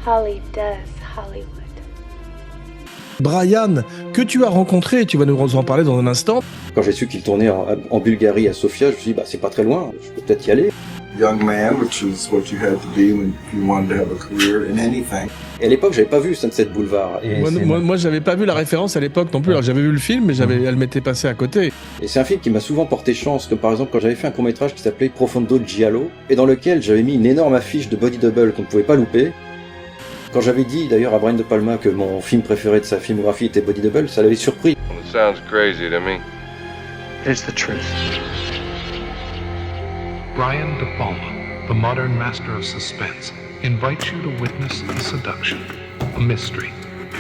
Holly does Hollywood. Brian, que tu as rencontré, tu vas nous en parler dans un instant. Quand j'ai su qu'il tournait en Bulgarie à Sofia, je me suis dit, c'est pas très loin, je peux peut-être y aller. Young man, which is what you had to be when you wanted to have a career in anything. Et à l'époque, j'avais pas vu Sunset Boulevard. Et moi, j'avais pas vu la référence à l'époque non plus. Alors, j'avais vu le film, mais elle m'était passée à côté. Et c'est un film qui m'a souvent porté chance, comme par exemple quand j'avais fait un court-métrage qui s'appelait Profondo Giallo, et dans lequel j'avais mis une énorme affiche de Body Double qu'on ne pouvait pas louper. Quand j'avais dit d'ailleurs à Brian De Palma que mon film préféré de sa filmographie était Body Double, ça l'avait surpris. It sounds crazy to me. Here's the truth. Brian De Palma, the modern master of suspense, invites you to witness a seduction, a mystery,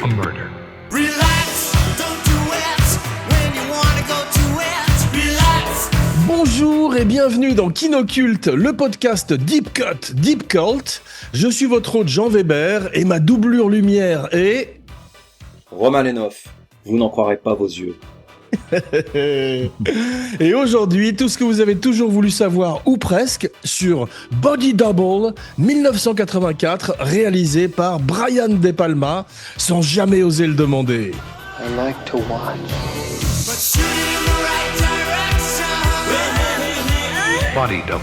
a murder. Relax, don't do it when you wanna go to it. Relax. Bonjour et bienvenue dans Kinoculte, le podcast Deep Cut, Deep Cult. Je suis votre hôte Jean Weber et ma doublure lumière est... Roman Lenhoff, vous n'en croirez pas vos yeux. Et aujourd'hui, tout ce que vous avez toujours voulu savoir, ou presque, sur Body Double 1984, réalisé par Brian De Palma, sans jamais oser le demander. I like to watch. But shoot in the right direction. Body double.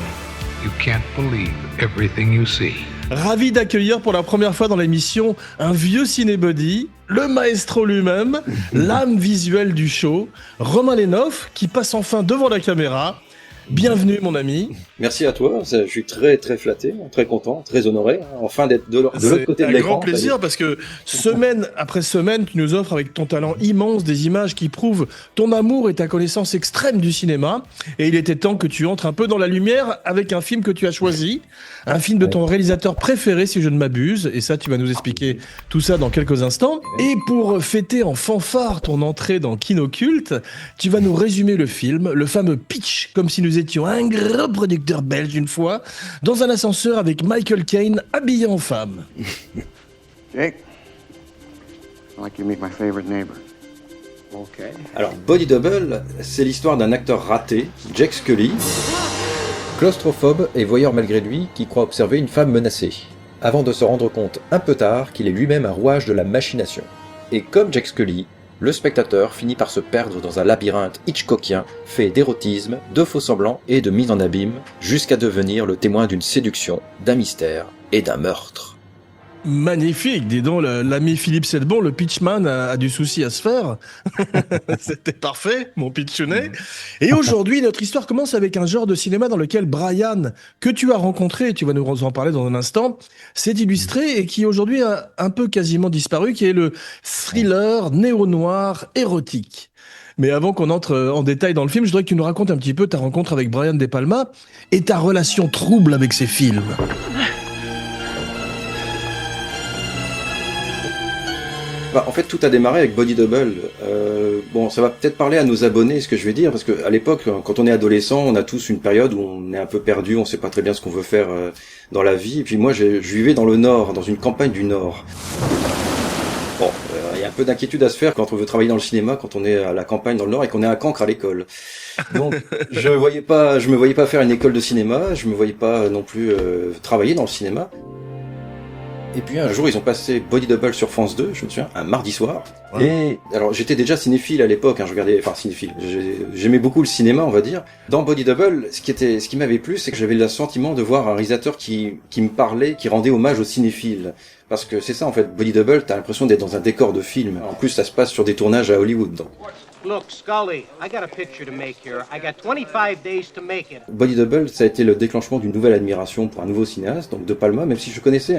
You can't believe everything you see. Ravi d'accueillir pour la première fois dans l'émission un vieux cinébody, le maestro lui-même, l'âme visuelle du show, Roman Lenhoff, qui passe enfin devant la caméra. Bienvenue mon ami. Merci à toi, je suis très très flatté, très content, très honoré, enfin d'être de l'autre côté de l'écran. C'est un grand plaisir parce que semaine après semaine, tu nous offres avec ton talent immense des images qui prouvent ton amour et ta connaissance extrême du cinéma. Et il était temps que tu entres un peu dans la lumière avec un film que tu as choisi, un film de ton réalisateur préféré si je ne m'abuse. Et ça, tu vas nous expliquer tout ça dans quelques instants. Et pour fêter en fanfare ton entrée dans Kinoculte, tu vas nous résumer le film, le fameux pitch, comme si nous étions un gros producteur belge une fois, dans un ascenseur avec Michael Caine habillé en femme. Jake, I'd like you to meet my favorite neighbor. Okay. Alors, Body Double, c'est l'histoire d'un acteur raté, Jake Scully, claustrophobe et voyeur malgré lui, qui croit observer une femme menacée, avant de se rendre compte un peu tard qu'il est lui-même un rouage de la machination. Et comme Jake Scully, le spectateur finit par se perdre dans un labyrinthe hitchcockien fait d'érotisme, de faux-semblants et de mise en abîme, jusqu'à devenir le témoin d'une séduction, d'un mystère et d'un meurtre. Magnifique, dis donc, l'ami Philippe Sedbon, le pitchman, a du souci à se faire. C'était parfait, mon pitchounet. Et aujourd'hui, notre histoire commence avec un genre de cinéma dans lequel Brian, que tu as rencontré, tu vas nous en parler dans un instant, s'est illustré et qui aujourd'hui a un peu quasiment disparu, qui est le thriller néo-noir érotique. Mais avant qu'on entre en détail dans le film, je voudrais que tu nous racontes un petit peu ta rencontre avec Brian De Palma et ta relation trouble avec ses films. En fait, tout a démarré avec Body Double. Bon, ça va peut-être parler à nos abonnés, ce que je vais dire, parce qu'à l'époque, quand on est adolescent, on a tous une période où on est un peu perdu, on sait pas très bien ce qu'on veut faire dans la vie. Et puis moi, je vivais dans le Nord, dans une campagne du Nord. Bon, il y a un peu d'inquiétude à se faire quand on veut travailler dans le cinéma, quand on est à la campagne dans le Nord et qu'on est à Cancre à l'école. Donc, je me voyais pas faire une école de cinéma, je me voyais pas non plus travailler dans le cinéma. Et puis un jour, ils ont passé Body Double sur France 2, je me souviens, un mardi soir. Ouais. Et alors, j'étais déjà cinéphile à l'époque, je regardais, cinéphile. J'aimais beaucoup le cinéma, on va dire. Dans Body Double, ce qui m'avait plu, c'est que j'avais le sentiment de voir un réalisateur qui me parlait, qui rendait hommage aux cinéphiles. Parce que c'est ça, en fait, Body Double, t'as l'impression d'être dans un décor de film. En plus, ça se passe sur des tournages à Hollywood, donc. Look, Scully, I got a picture to make here. I got 25 days to make it. Body Double, ça a été le déclenchement d'une nouvelle admiration pour un nouveau cinéaste, donc De Palma, même si je connaissais,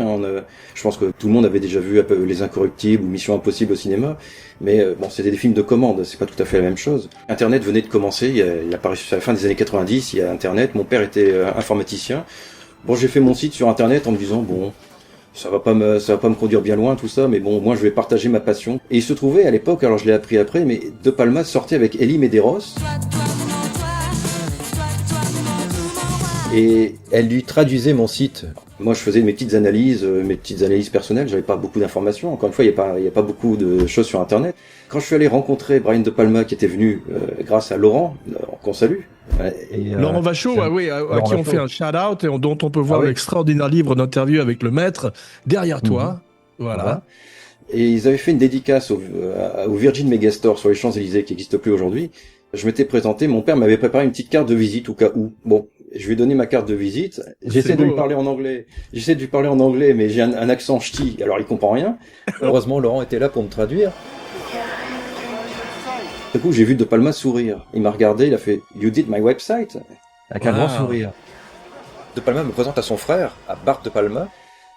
je pense que tout le monde avait déjà vu un peu Les Incorruptibles ou Mission Impossible au cinéma, mais bon, c'était des films de commande, c'est pas tout à fait la même chose. Internet venait de commencer, il a apparu à la fin des années 90, il y a Internet, mon père était informaticien. Bon, j'ai fait mon site sur Internet en me disant, bon, ça va pas me conduire bien loin tout ça, mais bon, moi je vais partager ma passion. Et il se trouvait à l'époque, alors je l'ai appris après, mais De Palma sortait avec Elie Medeiros. Et elle lui traduisait mon site. Moi je faisais mes petites analyses personnelles, j'avais pas beaucoup d'informations. Encore une fois, il y a pas beaucoup de choses sur Internet. Quand je suis allé rencontrer Brian De Palma, qui était venu grâce à Laurent, qu'on salue. Laurent Vachaud, à qui on fait un shout-out et dont on peut voir l'extraordinaire livre d'interview avec le maître derrière toi. Voilà. Et ils avaient fait une dédicace au Virgin Megastore sur les Champs-Élysées, qui n'existe plus aujourd'hui. Je m'étais présenté, mon père m'avait préparé une petite carte de visite au cas où. Bon, je lui ai donné ma carte de visite. J'essaie de lui parler en anglais. J'essaie de lui parler en anglais, mais j'ai un accent ch'ti, alors il comprend rien. Heureusement, Laurent était là pour me traduire. Du coup, j'ai vu De Palma sourire. Il m'a regardé, il a fait « You did my website ?» avec un grand sourire. De Palma me présente à son frère, à Bart De Palma.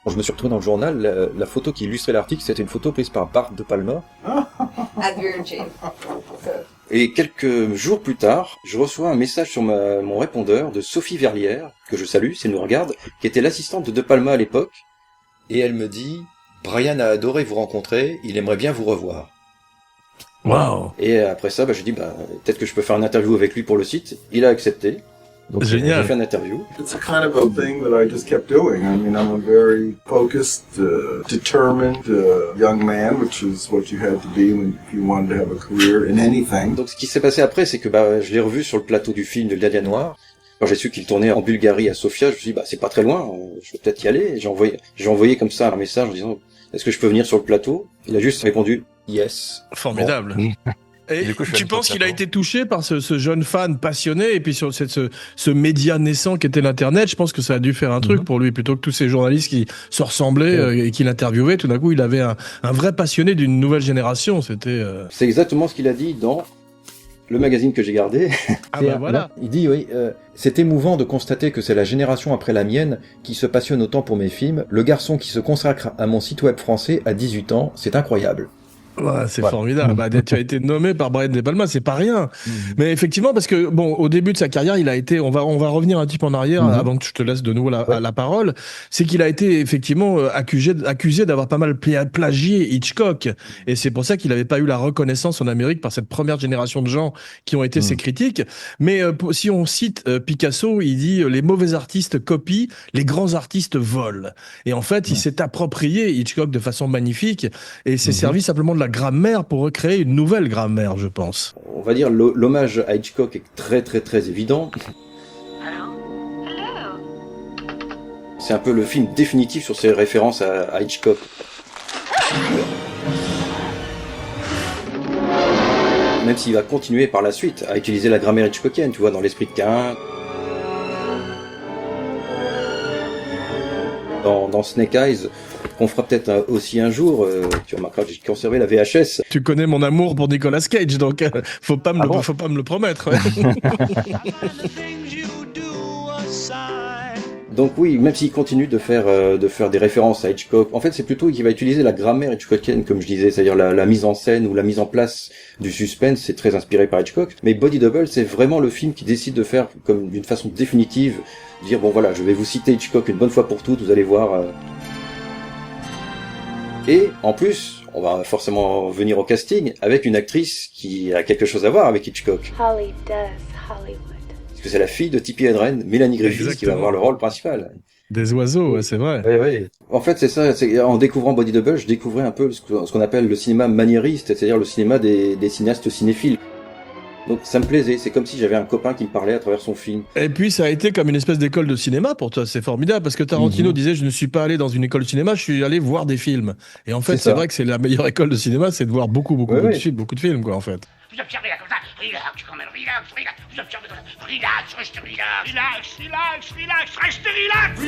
Quand je me suis retrouvé dans le journal, la photo qui illustrait l'article, c'était une photo prise par Bart De Palma. At Virgin. Et quelques jours plus tard, je reçois un message sur mon répondeur de Sophie Verlière, que je salue si elle nous regarde, qui était l'assistante de De Palma à l'époque. Et elle me dit « Brian a adoré vous rencontrer, il aimerait bien vous revoir. » Waouh. Et après ça, je dis peut-être que je peux faire une interview avec lui pour le site. Il a accepté. Donc génial. J'ai fait une interview. It's a kind of a thing that I just kept doing. I mean, I'm a very focused, determined young man, which is what you had to be when you wanted to have a career in anything. Donc ce qui s'est passé après, c'est que je l'ai revu sur le plateau du film de Gardien Noir. Quand j'ai su qu'il tournait en Bulgarie à Sofia, je me suis dit c'est pas très loin, je peux peut-être y aller. J'ai envoyé comme ça un message en disant est-ce que je peux venir sur le plateau? Il a juste répondu yes. Formidable. Bon. Et tu penses qu'il a été touché par ce jeune fan passionné et puis sur ce média naissant qu'était l'internet? Je pense que ça a dû faire un truc pour lui, plutôt que tous ces journalistes qui se ressemblaient et qui l'interviewaient. Tout d'un coup, il avait un vrai passionné d'une nouvelle génération. C'était. C'est exactement ce qu'il a dit dans le magazine que j'ai gardé. Ah voilà. Il dit c'est émouvant de constater que c'est la génération après la mienne qui se passionne autant pour mes films. Le garçon qui se consacre à mon site web français à 18 ans, c'est incroyable. Ouais, c'est formidable. Tu as été nommé par Brian De Palma, c'est pas rien. Mais effectivement, parce que au début de sa carrière, il a été. On va revenir un petit peu en arrière avant que je te laisse de nouveau la parole. C'est qu'il a été effectivement accusé d'avoir pas mal plagié Hitchcock, et c'est pour ça qu'il n'avait pas eu la reconnaissance en Amérique par cette première génération de gens qui ont été ses critiques. Mais si on cite Picasso, il dit les mauvais artistes copient, les grands artistes volent. Et en fait, il s'est approprié Hitchcock de façon magnifique et s'est servi simplement de la grammaire pour recréer une nouvelle grammaire, je pense. On va dire l'hommage à Hitchcock est très très très évident. C'est un peu le film définitif sur ses références à Hitchcock. Même s'il va continuer par la suite à utiliser la grammaire hitchcockienne, tu vois, dans L'Esprit de Caïn. Dans Snake Eyes, qu'on fera peut-être aussi un jour. Tu remarqueras que j'ai conservé la VHS. Tu connais mon amour pour Nicolas Cage, donc faut pas me le promettre. Ouais. Donc oui, même s'il continue de faire des références à Hitchcock, en fait c'est plutôt qu'il va utiliser la grammaire hitchcockienne, comme je disais, c'est-à-dire la mise en scène ou la mise en place du suspense, c'est très inspiré par Hitchcock. Mais Body Double, c'est vraiment le film qui décide de faire comme d'une façon définitive, dire bon voilà, je vais vous citer Hitchcock une bonne fois pour toutes, vous allez voir. Et en plus, on va forcément venir au casting avec une actrice qui a quelque chose à voir avec Hitchcock. Holly does Hollywood. Parce que c'est la fille de Tippi Hedren, Mélanie Griffith, qui va avoir le rôle principal. Des oiseaux, ouais, c'est vrai. Oui. En fait, c'est ça. En découvrant Body Double, je découvrais un peu ce qu'on appelle le cinéma maniériste, c'est-à-dire le cinéma des cinéastes cinéphiles. Donc ça me plaisait, c'est comme si j'avais un copain qui me parlait à travers son film. Et puis ça a été comme une espèce d'école de cinéma pour toi, c'est formidable, parce que Tarantino disait je ne suis pas allé dans une école de cinéma, je suis allé voir des films. Et en fait c'est vrai que c'est la meilleure école de cinéma, c'est de voir beaucoup de films quoi en fait. Vous observez là comme ça, relax quand même, relax, vous observez comme ça, relax, restez relax.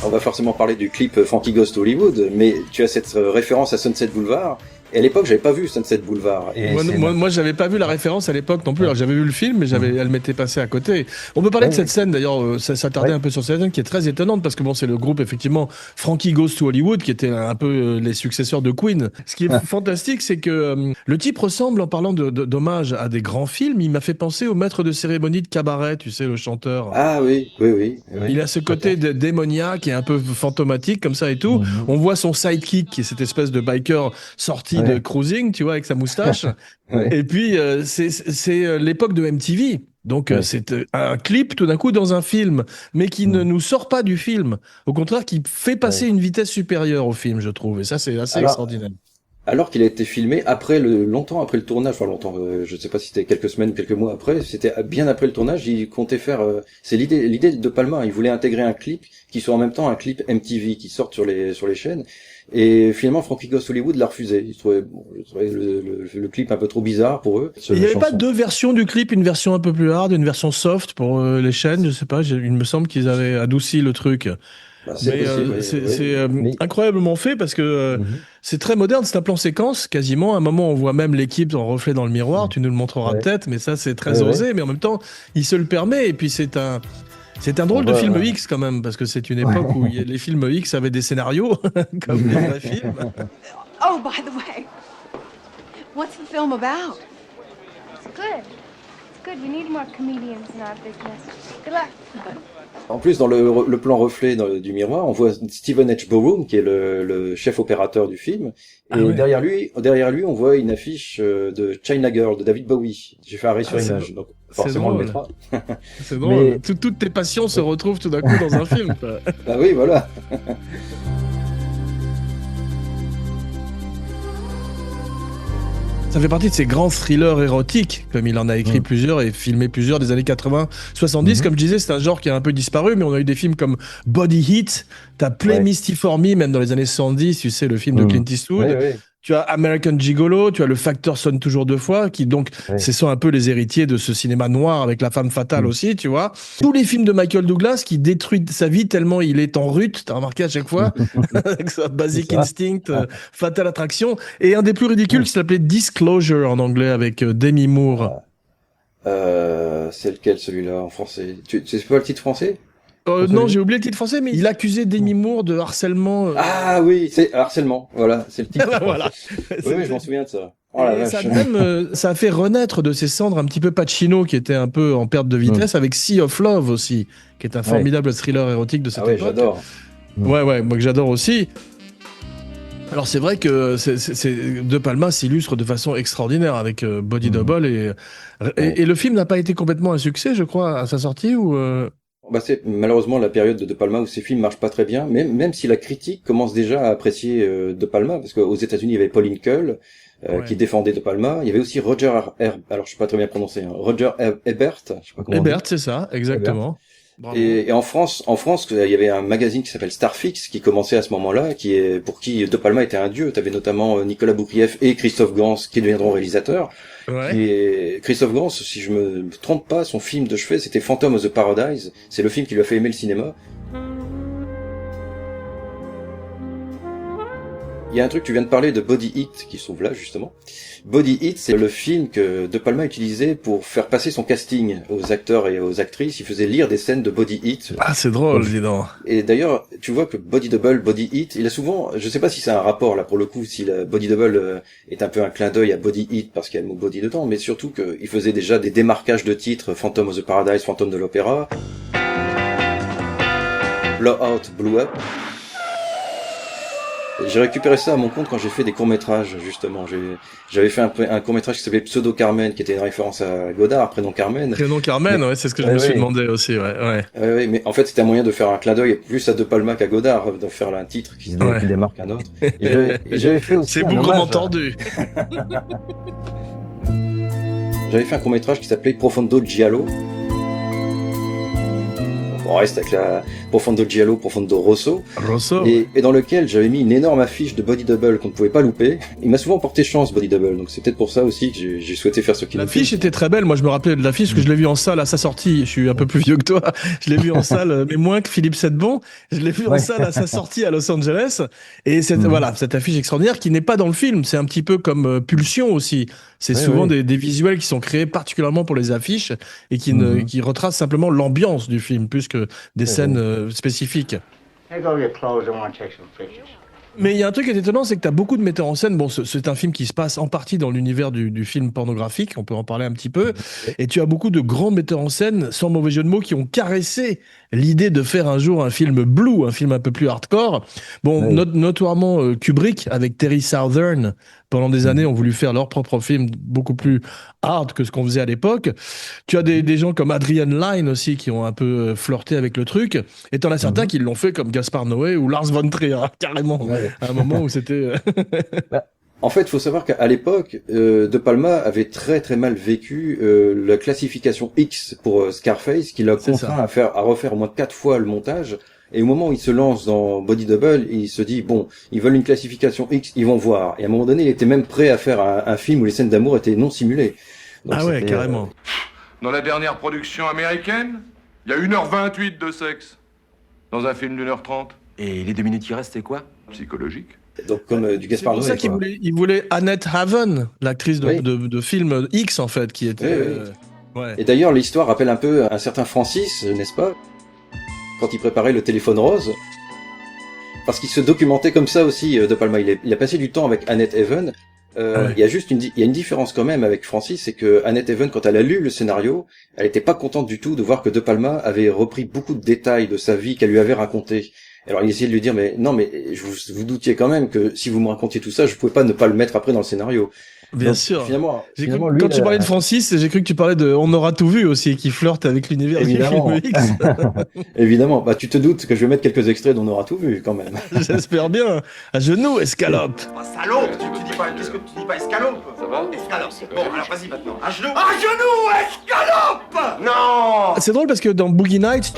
On va forcément parler du clip Frankie Goes to Hollywood, mais tu as cette référence à Sunset Boulevard. Et à l'époque, j'avais pas vu Sunset Boulevard. Et moi, j'avais pas vu la référence à l'époque non plus. Alors, j'avais vu le film, mais elle m'était passée à côté. On peut parler de cette scène, d'ailleurs, s'attarder un peu sur cette scène qui est très étonnante, parce que c'est le groupe, effectivement, Frankie Goes to Hollywood, qui était un peu les successeurs de Queen. Ce qui est fantastique, c'est que le type ressemble, en parlant d'hommage à des grands films, il m'a fait penser au maître de cérémonie de Cabaret, tu sais, le chanteur. Ah oui. Il a ce côté démoniaque et un peu fantomatique, comme ça et tout. On voit son sidekick, qui est cette espèce de biker sorti de cruising, tu vois, avec sa moustache. Et puis, c'est l'époque de MTV. Donc, c'est un clip, tout d'un coup, dans un film, mais qui ne nous sort pas du film. Au contraire, qui fait passer une vitesse supérieure au film, je trouve. Et ça, c'est assez extraordinaire. alors qu'il a été filmé longtemps après le tournage, enfin longtemps, je ne sais pas si c'était quelques semaines ou quelques mois après, c'était bien après le tournage, il comptait faire, c'est l'idée de Palma, il voulait intégrer un clip qui soit en même temps un clip MTV qui sorte sur les chaînes, et finalement Frankie Goes to Hollywood l'a refusé, il trouvait le clip un peu trop bizarre pour eux. Il n'y avait pas deux versions du clip, une version un peu plus hard, une version soft pour les chaînes, je sais pas, il me semble qu'ils avaient adouci le truc. C'est incroyablement fait parce que c'est très moderne, c'est un plan séquence quasiment. À un moment, on voit même l'équipe en reflet dans le miroir. Tu nous le montreras peut-être, mais ça c'est très osé. Mais en même temps, il se le permet. Et puis c'est un drôle de film X quand même parce que c'est une époque où les films X avaient des scénarios comme les vrais films. Oh, by the way, what's the film about? It's good. It's good. We need more comedians in our business. Good luck. En plus, dans le plan reflet du miroir, on voit Stephen H. Borum, qui est le chef opérateur du film. Et derrière lui, on voit une affiche de China Girl, de David Bowie. J'ai fait arrêt sur image, donc forcément on le mettra. C'est drôle. Mais... Toutes tes passions se retrouvent tout d'un coup dans un film. Ah oui, voilà. Ça fait partie de ces grands thrillers érotiques, comme il en a écrit plusieurs et filmé plusieurs des années 80-70. Comme je disais, c'est un genre qui a un peu disparu, mais on a eu des films comme Body Heat, t'as Play Misty for Me, même dans les années 70, tu sais, le film de Clint Eastwood. Tu as American Gigolo, tu as Le Facteur sonne toujours deux fois, qui donc, ce sont un peu les héritiers de ce cinéma noir avec La Femme Fatale aussi, tu vois. Tous les films de Michael Douglas qui détruisent sa vie tellement il est en rut, t'as remarqué à chaque fois, avec sa Basic Instinct, Fatal Attraction, et un des plus ridicules qui s'appelait Disclosure en anglais avec Demi Moore. C'est lequel celui-là en français? Tu sais pas le titre français? Non, j'ai oublié le titre français, mais il accusait Demi Moore de harcèlement. Ah oui, c'est harcèlement. Voilà, c'est le titre. Voilà. Oui, je m'en souviens de ça. Oh, ça a fait renaître de ses cendres un petit peu Pacino, qui était un peu en perte de vitesse, avec Sea of Love aussi, qui est un formidable thriller érotique de cette époque. J'adore. Ouais, moi que j'adore aussi. Alors c'est vrai que De Palma s'illustre de façon extraordinaire avec Body Double et le film n'a pas été complètement un succès, je crois, à sa sortie ou. C'est malheureusement la période de Palma où ces films marchent pas très bien, même si la critique commence déjà à apprécier De Palma, parce qu'aux États-Unis il y avait Pauline Kael qui défendait De Palma. Il y avait aussi Roger alors je sais pas très bien prononcer, Roger Ebert, je sais pas comment. Ebert, c'est ça, exactement. Et en France, il y avait un magazine qui s'appelle Starfix qui commençait à ce moment-là, pour qui De Palma était un dieu. T'avais notamment Nicolas Boukrieff et Christophe Gans qui deviendront réalisateurs. Et Christophe Gans, si je me trompe pas, son film de chevet, c'était Phantom of the Paradise. C'est le film qui lui a fait aimer le cinéma. Il y a un truc, tu viens de parler de Body Heat, qui se trouve là, justement. Body Heat, c'est le film que De Palma utilisait pour faire passer son casting aux acteurs et aux actrices. Il faisait lire des scènes de Body Heat. Ah, c'est drôle, dis donc. Et d'ailleurs, tu vois que Body Double, Body Heat, il a souvent, je sais pas si c'est un rapport, là, pour le coup, si la Body Double est un peu un clin d'œil à Body Heat, parce qu'il y a le mot body dedans, mais surtout qu'il faisait déjà des démarquages de titres, Phantom of the Paradise, Phantom de l'Opéra, Blowout, Blew Up. J'ai récupéré ça à mon compte quand j'ai fait des courts-métrages, justement. J'avais fait un court-métrage qui s'appelait Pseudo Carmen, qui était une référence à Godard, Prénom Carmen. Prénom Carmen, ouais, c'est ce que je me suis demandé aussi, ouais. Oui, mais en fait, c'était un moyen de faire un clin d'œil plus à De Palma qu'à Godard, de faire un titre qui démarque un autre. Et j'avais fait aussi c'est bougrement tordu. J'avais fait un court-métrage qui s'appelait Profondo Giallo. On reste avec la Profondo Giallo, Profondo Rosso. Et dans lequel j'avais mis une énorme affiche de Body Double qu'on ne pouvait pas louper. Il m'a souvent porté chance, Body Double, donc c'est peut-être pour ça aussi que j'ai souhaité faire ce qu'il a fait. L'affiche était très belle, moi je me rappelais de l'affiche, parce que je l'ai vue en salle à sa sortie. Je suis un peu plus vieux que toi. Je l'ai vue en salle, mais moins que Philippe Sedbon. Je l'ai vue en salle à sa sortie à Los Angeles. Et voilà, cette affiche extraordinaire qui n'est pas dans le film. C'est un petit peu comme Pulsion aussi. C'est souvent des visuels qui sont créés particulièrement pour les affiches et qui retracent simplement l'ambiance du film, plus que des scènes spécifiques. Mais il y a un truc qui est étonnant, c'est que tu as beaucoup de metteurs en scène. Bon, c'est un film qui se passe en partie dans l'univers du film pornographique, on peut en parler un petit peu. Et tu as beaucoup de grands metteurs en scène, sans mauvais jeu de mots, qui ont caressé l'idée de faire un jour un film blue, un film un peu plus hardcore. Bon, notoirement Kubrick, avec Terry Southern, pendant des années, ont voulu faire leur propre film beaucoup plus hard que ce qu'on faisait à l'époque. Tu as des gens comme Adrian Lyne aussi qui ont un peu flirté avec le truc. Et t'en as certains qui l'ont fait comme Gaspar Noé ou Lars von Trier, carrément. À un moment où c'était... En fait, il faut savoir qu'à l'époque, De Palma avait très très mal vécu la classification X pour Scarface, qui l'a contraint à refaire au moins 4 fois le montage. Et au moment où il se lance dans Body Double, il se dit bon, ils veulent une classification X, ils vont voir. Et à un moment donné, il était même prêt à faire un film où les scènes d'amour étaient non simulées. Donc ah ouais, carrément. Dans la dernière production américaine, il y a 1h28 de sexe. Dans un film d'1h30. Et les 2 minutes qui restent, c'est quoi? Psychologique. Donc comme du Gaspard Noé. C'est pour ça qu'il voulait Annette Haven, l'actrice de film X en fait, qui était. Ouais. Et d'ailleurs, l'histoire rappelle un peu un certain Francis, n'est-ce pas? Quand il préparait le téléphone rose. Parce qu'il se documentait comme ça aussi, De Palma. Il a passé du temps avec Annette Haven. Il y a une différence quand même avec Francis, c'est que Annette Haven, quand elle a lu le scénario, elle était pas contente du tout de voir que De Palma avait repris beaucoup de détails de sa vie qu'elle lui avait raconté. Alors il essayait de lui dire mais non mais vous doutiez quand même que si vous me racontiez tout ça, je pouvais pas ne pas le mettre après dans le scénario. Bien Donc, sûr. Finalement, quand tu parlais de Francis, j'ai cru que tu parlais de On aura tout vu aussi, qui flirte avec l'univers du film X. Évidemment. Bah, tu te doutes que je vais mettre quelques extraits d'On aura tout vu, quand même. J'espère bien. À genoux, escalope. Salope, tu dis pas, qu'est-ce que tu dis pas, escalope? Ça va? Escalope. Bon, alors vas-y maintenant. À genoux, escalope! Non! C'est drôle parce que dans Boogie Nights,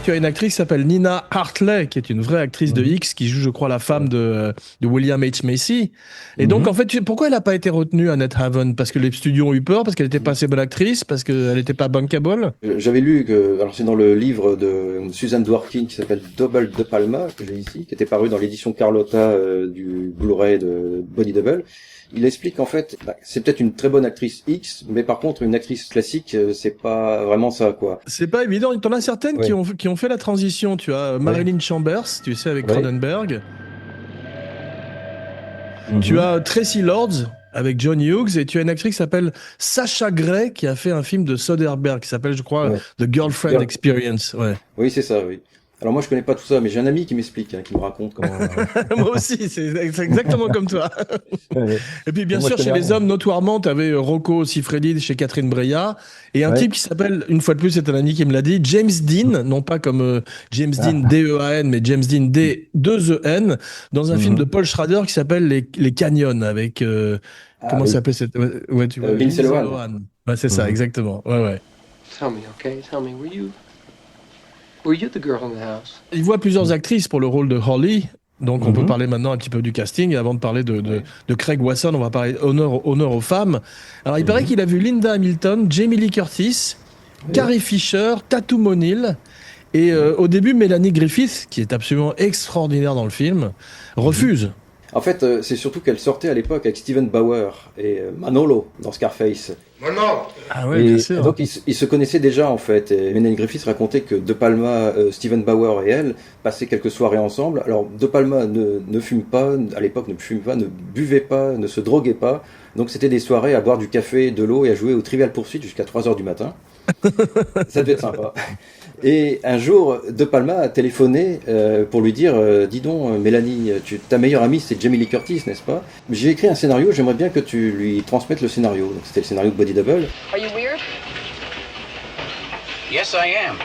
tu as une actrice qui s'appelle Nina Hartley, qui est une vraie actrice de X, qui joue, je crois, la femme de William H. Macy. Et donc, en fait, pourquoi elle n'a pas été retenue, Annette Haven? Parce que les studios ont eu peur, parce qu'elle n'était pas assez bonne actrice, parce qu'elle n'était pas bankable? J'avais lu que, alors c'est dans le livre de Susan Dworkin qui s'appelle Double De Palma, que j'ai ici, qui était paru dans l'édition Carlotta du Blu-ray de Body Double. Il explique en fait, c'est peut-être une très bonne actrice X, mais par contre une actrice classique, c'est pas vraiment ça quoi. C'est pas évident. T'en as certaines qui ont fait la transition. Tu as Marilyn Chambers, tu sais, avec Cronenberg. Tu as Tracy Lords avec John Hughes, et tu as une actrice qui s'appelle Sasha Grey qui a fait un film de Soderbergh qui s'appelle, je crois, The Girlfriend Experience. Ouais. Oui, c'est ça. Oui. Alors moi je connais pas tout ça, mais j'ai un ami qui m'explique, qui me raconte comment. Moi aussi, c'est exactement comme toi. Et puis bien sûr, chez les hommes, notoirement, tu avais Rocco Siffredi chez Catherine Breillat, et un type qui s'appelle, une fois de plus, c'est un ami qui me l'a dit, James Dean, non pas comme James Dean D-E-A-N, mais James Dean D-2-E-N, dans un film de Paul Schrader qui s'appelle Les Canyons, avec comment s'appelait cette tu vois, Lindsay Lohan. Ouais, c'est ça, exactement. Ouais. Tell me, okay? Tell me, were you the girl in the house? Il voit plusieurs actrices pour le rôle de Holly. Donc, on peut parler maintenant un petit peu du casting. Et avant de parler de Craig Wasson, on va parler honneur aux femmes. Alors, il paraît qu'il a vu Linda Hamilton, Jamie Lee Curtis, Carrie Fisher, Tatum O'Neal. Et au début, Mélanie Griffith, qui est absolument extraordinaire dans le film, refuse. En fait, c'est surtout qu'elle sortait à l'époque avec Steven Bauer et Manolo dans Scarface. Ah ouais, bien sûr. Donc ils se connaissaient déjà en fait. Et Mélanie Griffith racontait que De Palma, Steven Bauer et elle passaient quelques soirées ensemble. Alors De Palma ne fume pas, à l'époque ne fume pas, ne buvait pas, ne se droguait pas. Donc c'était des soirées à boire du café, de l'eau et à jouer au Trivial Pursuit jusqu'à 3h du matin. Ça devait être sympa. Et un jour, De Palma a téléphoné pour lui dire dis donc, Mélanie, ta meilleure amie c'est Jamie Lee Curtis, n'est-ce pas? J'ai écrit un scénario, j'aimerais bien que tu lui transmettes le scénario. Donc c'était le scénario de Body Double. Are you weird? Yes, I am.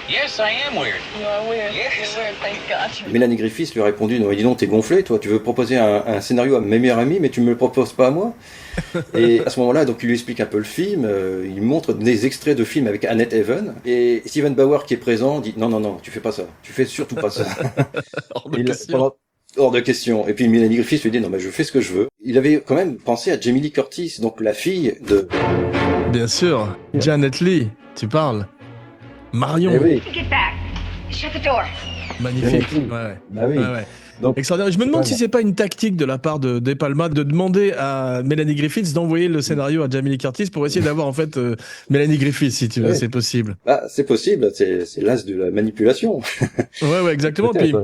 Yes, I am weird. You are weird. Yes. You're weird, thank God. Mélanie Griffith lui a répondu non, dis donc, t'es gonflé, toi, tu veux proposer un scénario à mes meilleurs amis, mais tu me le proposes pas à moi. Et à ce moment-là, donc il lui explique un peu le film, il montre des extraits de films avec Annette Haven, et Steven Bauer qui est présent dit non, tu fais pas ça, tu fais surtout pas ça. Hors de question. Et puis Mélanie Griffith lui dit non, mais je fais ce que je veux. Il avait quand même pensé à Jamie Lee Curtis, donc la fille de. Bien sûr, Janet Leigh, tu parles. Marion. Eh oui. Get back. Shut the door. Magnifique. Bah oui. Ouais. Donc, extraordinaire. Je me demande si c'est pas une tactique de la part de Palma de demander à Mélanie Griffith d'envoyer le scénario à Jamie Lee Curtis pour essayer d'avoir en fait Mélanie Griffith, si tu veux, c'est possible. Bah, c'est possible, c'est l'as de la manipulation. Ouais, exactement. Puis,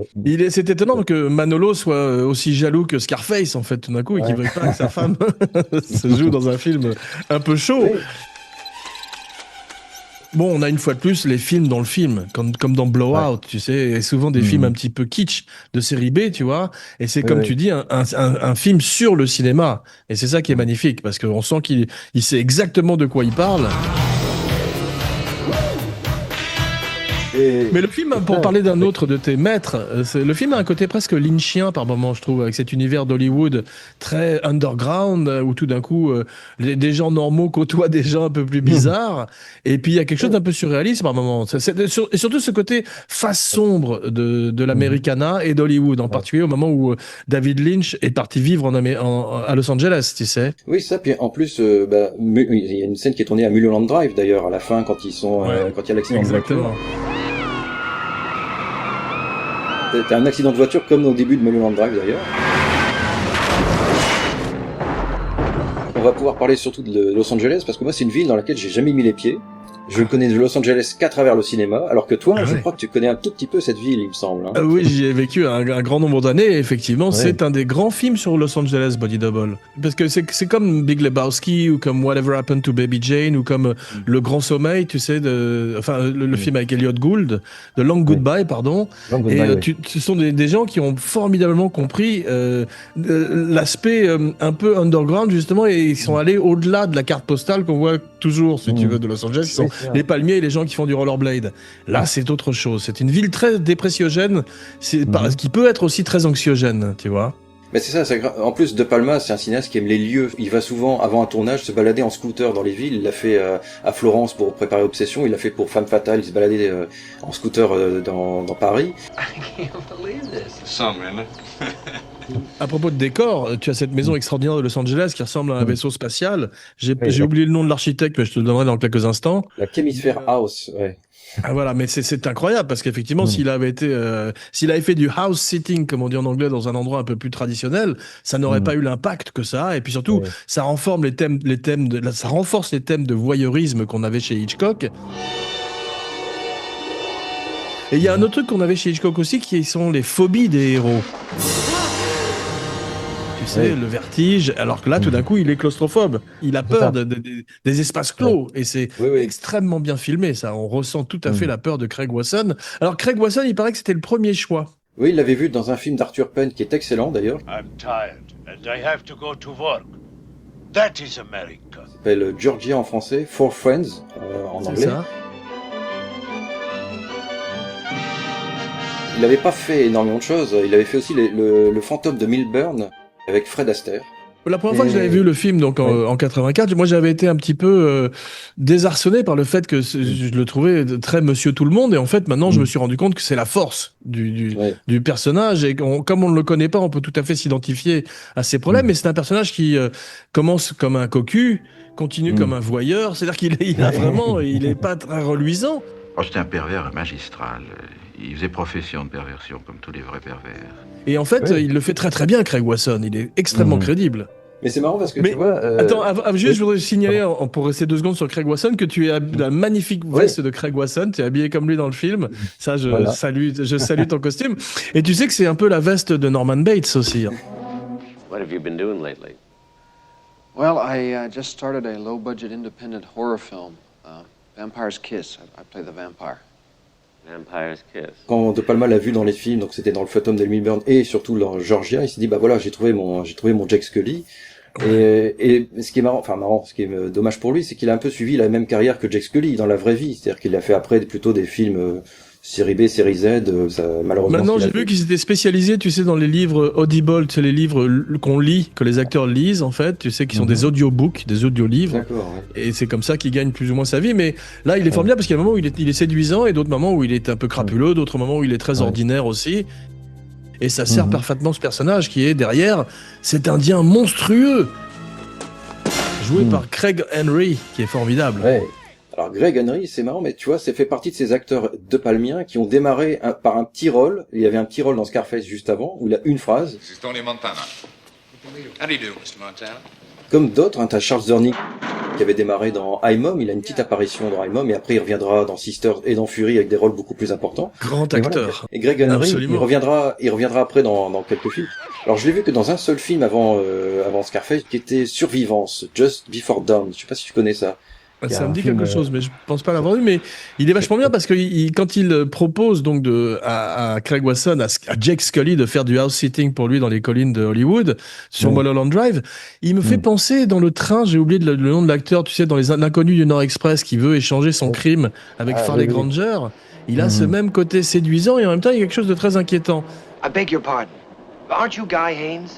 c'est étonnant que Manolo soit aussi jaloux que Scarface, en fait, tout d'un coup, et qu'il veuille pas que sa femme se joue dans un film un peu chaud. Oui. Bon, on a une fois de plus les films dans le film, comme dans Blowout, tu sais, et souvent des films un petit peu kitsch de série B, tu vois, et c'est comme tu dis, un film sur le cinéma, et c'est ça qui est magnifique, parce qu'on sent qu'il sait exactement de quoi il parle. Mais le film, pour parler d'un autre de tes maîtres, le film a un côté presque lynchien par moment, je trouve, avec cet univers d'Hollywood très underground, où tout d'un coup, des gens normaux côtoient des gens un peu plus bizarres. Et puis, il y a quelque chose d'un peu surréaliste par moment. Et surtout ce côté face sombre de l'Americana et d'Hollywood, en particulier au moment où David Lynch est parti vivre à Los Angeles, tu sais. Oui, ça, puis en plus, il y a une scène qui est tournée à Mulholland Drive, d'ailleurs, à la fin, quand ils sont, quand il y a l'accident de voiture. T'as un accident de voiture comme au début de Mulholland Drive, d'ailleurs. On va pouvoir parler surtout de Los Angeles, parce que moi, c'est une ville dans laquelle j'ai jamais mis les pieds. Je connais Los Angeles qu'à travers le cinéma, alors que toi, je crois que tu connais un tout petit peu cette ville, il me semble. Hein. Oui, j'y ai vécu un grand nombre d'années, et effectivement, c'est un des grands films sur Los Angeles, Body Double. Parce que c'est comme Big Lebowski, ou comme Whatever Happened to Baby Jane, ou comme Le Grand Sommeil, tu sais, le film avec Elliot Gould, The Long Goodbye, pardon. Long Goodbye, ce sont des gens qui ont formidablement compris l'aspect un peu underground, justement, et ils sont allés au-delà de la carte postale qu'on voit toujours, si tu veux, de Los Angeles, qui sont les palmiers et les gens qui font du rollerblade. Là, c'est autre chose. C'est une ville très dépressiogène, qui peut être aussi très anxiogène, tu vois. Mais c'est ça, en plus, De Palma, c'est un cinéaste qui aime les lieux. Il va souvent, avant un tournage, se balader en scooter dans les villes. Il l'a fait à Florence pour préparer Obsession. Il l'a fait pour Femme Fatale. Il se baladait en scooter dans Paris. I can't believe this. Some, isn't it? À propos de décor, tu as cette maison extraordinaire de Los Angeles qui ressemble à un vaisseau spatial. J'ai oublié le nom de l'architecte, mais je te le donnerai dans quelques instants. La Chemisphere House, ouais. Ah voilà, mais c'est incroyable parce qu'effectivement, s'il avait fait du house sitting, comme on dit en anglais, dans un endroit un peu plus traditionnel, ça n'aurait pas eu l'impact que ça a. Et puis surtout, ça renforce les thèmes de voyeurisme qu'on avait chez Hitchcock. Et il y a un autre truc qu'on avait chez Hitchcock aussi, qui sont les phobies des héros. Tu sais, le vertige, alors que là, tout d'un coup, il est claustrophobe. Il a peur des espaces clos. Et c'est extrêmement bien filmé, ça. On ressent tout à fait la peur de Craig Wasson. Alors, Craig Wasson, il paraît que c'était le premier choix. Oui, il l'avait vu dans un film d'Arthur Penn qui est excellent, d'ailleurs. I'm tired and I have to go to work. That is America. Il s'appelle Georgia en français, Four Friends en anglais. Ça. Il n'avait pas fait énormément de choses. Il avait fait aussi le fantôme de Milburn avec Fred Astaire. La première fois que j'avais vu le film, donc en 84, moi j'avais été un petit peu désarçonné par le fait que je le trouvais très Monsieur Tout le Monde, et en fait maintenant je me suis rendu compte que c'est la force du personnage, et comme on ne le connaît pas, on peut tout à fait s'identifier à ses problèmes, mais c'est un personnage qui commence comme un cocu, continue comme un voyeur, c'est-à-dire il est pas très reluisant. Oh, c'était un pervers magistral. Il faisait profession de perversion, comme tous les vrais pervers. Et en fait, il le fait très très bien, Craig Wasson. Il est extrêmement crédible. Mais c'est marrant parce que tu vois... Attends, juste, je voudrais signaler, pour rester 2 secondes sur Craig Wasson, que tu as la magnifique veste de Craig Wasson. Tu es habillé comme lui dans le film. Ça, je salue ton costume. Et tu sais que c'est un peu la veste de Norman Bates aussi. What have you been doing lately? Well, I just started a low-budget independent horror film, Vampire's Kiss. I play the vampire. Vampire's Kiss. Quand De Palma l'a vu dans les films, donc c'était dans le fantôme de Milburn et surtout dans Georgia, il s'est dit bah voilà, j'ai trouvé mon Jack Scully. Et ce qui est ce qui est dommage pour lui, c'est qu'il a un peu suivi la même carrière que Jack Scully dans la vraie vie, c'est-à-dire qu'il a fait après plutôt des films série B, série Z, ça, malheureusement. Maintenant, j'ai vu qu'ils s'étaient spécialisés, tu sais, dans les livres Audible, tu sais, les livres qu'on lit, que les acteurs lisent, en fait, tu sais, qui sont des audiobooks, des audiolivres. D'accord, ouais. Et c'est comme ça qu'il gagne plus ou moins sa vie. Mais là, il est formidable parce qu'il y a un moment où il est séduisant et d'autres moments où il est un peu crapuleux, d'autres moments où il est très ordinaire aussi. Et ça sert parfaitement ce personnage qui est derrière cet Indien monstrueux, joué par Craig Henry, qui est formidable. Ouais. Alors Greg Henry, c'est marrant, mais tu vois, c'est fait partie de ces acteurs de palmiens qui ont démarré par un petit rôle. Il y avait un petit rôle dans Scarface juste avant, où il a une phrase. This is Tony Montana. How do you do, Mr. Montana? Comme d'autres, hein, t'as Charles Durning qui avait démarré dans High Mom, il a une petite apparition dans High Mom, et après il reviendra dans Sisters et dans Fury avec des rôles beaucoup plus importants. Grand acteur. Voilà. Et Greg Henry, il reviendra après dans quelques films. Alors je l'ai vu que dans un seul film avant Scarface, qui était Survivance, Just Before Dawn. Je sais pas si tu connais ça. Ça me dit quelque chose, mais je pense pas l'avoir vu. Mais il est vachement bien parce que quand il propose donc à Craig Wasson, à Jake Scully de faire du house sitting pour lui dans les collines de Hollywood sur Mulholland Drive, il me fait penser dans le train, j'ai oublié le nom de l'acteur, tu sais, dans les Inconnus du Nord Express, qui veut échanger son crime avec Farley Granger. il a ce même côté séduisant et en même temps, il y a quelque chose de très inquiétant. I beg your pardon. Aren't you Guy Haynes?